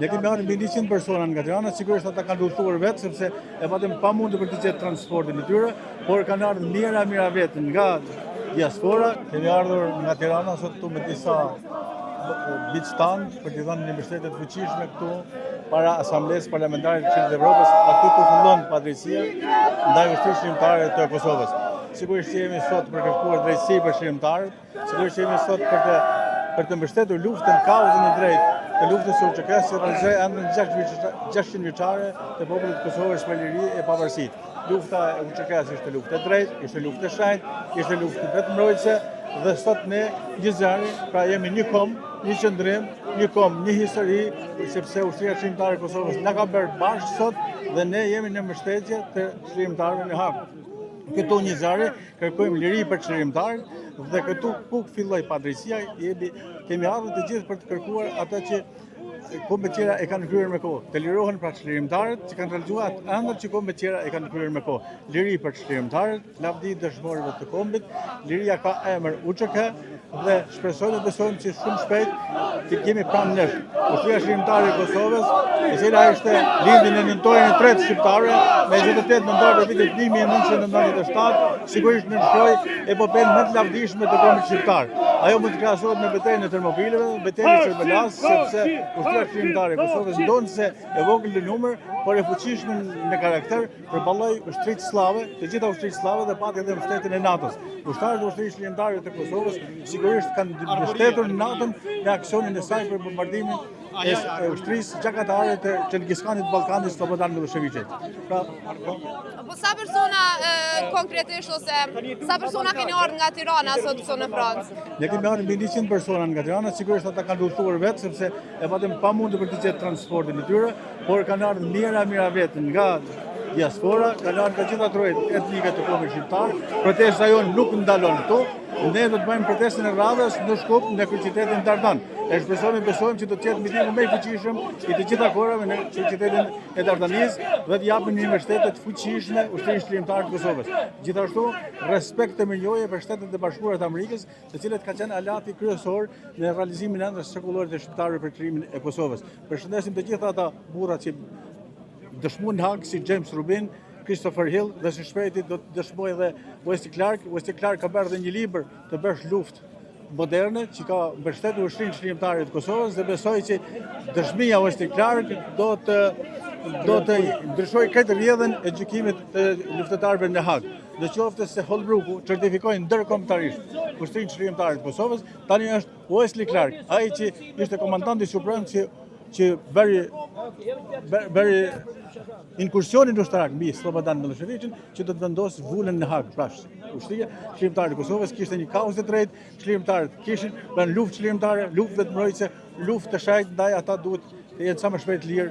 Ne kemi marrë mbi 100 persona nga Tirana, sigurisht ata kanë udhëtuar vetë sepse e patëm pamundur për të gjetur transportin e tyre, por kanë ardhur mira vetë nga diaspora. Kemi ardhur nga Tirana sot këtu me disa biçtan për t'i dhënë një mbështetje të fuqishme këtu para Asamblesë Parlamentare të Këshillit të Evropës, aty ku fillon padrejësia ndaj ushtrisë shërimtare të Kosovës. Sigurisht jemi sot për kërkuar drejtësi për shërimtarët, sigurisht jemi sot për të mbështetur luftën, kauzën e drejtë të luftës së UÇK-s që realizoi ëndrrën 600 vjeçare të popullit të Kosovës për liri e pavarësitë. Lufta e UÇK-s ishte luftë e drejtë, ishte luftë e shenjtë, ishte luftë vetëmbrojtëse dhe sot ne gjithëzari, pra jemi një kom, një qëndrim, një kom, një histori, sepse ushtria shërimtare e Kosovës na ka bërë bashkë sot dhe ne jemi në mbështetje të shërimtarëve në hap. Këtu një zari, kërkojmë liri për çlirimtarët dhe këtu ku filloi padrejësia, kemi ardhur të gjithë për të kërkuar ata që kombet tjera e kanë kryer me kohë. Të lirohen pra çlirimtarët që kanë realizuar ëndër që kombet tjera e kanë kryer me kohë. Liri për çlirimtarët, lavdi dëshmorëve të kombit, liria ka emër UÇK dhe shpresojmë dhe besojmë që shumë shpejt të kemi pranë nesh. Ushtria shërimtare e Kosovës, e cila ishte lindjen e nëntorin e tretë shqiptare, me 28 nëntor të vitit 1997, sigurisht nënshkroi epopen më të lavdishme të kombit shqiptar. Ajo mund të krahasohet me betejën e Termopilëve, betejën e Çerbelas, sepse ushtria shërimtare e Kosovës ndonse e vogël në numër, por e fuqishme në karakter, përballoi ushtrisë slave, të gjitha ushtrisë slave dhe pati edhe mbështetjen e NATO-s. Ushtarët e ushtrisë shërimtare të Kosovës sigurisht kanë mbështetur NATO-n në aksionin e saj për bombardimin e ushtrisë gjakatare të Çerkezkanit Ballkanit Slobodan Miloševićit. Pra, po sa persona konkretisht ose sa persona keni ardhur nga Tirana sot këtu në Francë? Ne kemi marrë mbi 100 persona nga Tirana, sigurisht ata kanë udhëtuar vetë sepse e patëm pamundur për të gjetur transportin e tyre, por kanë ardhur mira vetë nga diaspora, kanë ardhur nga gjitha trojet etnike të kombit shqiptar. Protesta jonë nuk ndalon këtu. Ne do të bëjmë protestën e radhës në Shkup, në kryeqytetin Dardan. E besojmë që do të jetë mitimi më i fuqishëm i të gjitha kohërave në kryeqytetin e Dardanisë dhe të japim një mbështetje të fuqishme ushtrisë shërimtare të Kosovës. Gjithashtu, respekt të mirëjoje për Shtetet e Bashkuara të Amerikës, të cilët kanë qenë alati kryesor në realizimin e ëndrrës shekullorit të shqiptarëve për krijimin e Kosovës. Përshëndesim të gjitha ata burra që dëshmuan në Hag si James Rubin, Christopher Hill dhe së shpejti do të dëshmojë edhe Wesley Clark. Wesley Clark ka bërë dhe një libër të bësh luftë moderne që ka mbështetur ushtrinë shërimtare të Kosovës dhe besoj që dëshmia Wesley Clark do të ndryshojë këtë rrjedhën e gjykimit të luftëtarëve në Hag. Në qoftë se Holbrooku certifikoi ndërkombëtarisht ushtrinë shërimtare të Kosovës, tani është Wesley Clark, ai që ishte komandanti suprem që bëri inkursionin ushtarak mbi Slobodan Miloševićin që do të vendosë vulën në Hag. Pra, ushtria shërimtare e Kosovës kishte një kauzë të drejtë, shërimtarët kishin pranë luftë shërimtare, luftë vetëmbrojtëse, luftë të shenjtë, ndaj ata duhet të jenë sa më shpejt lirë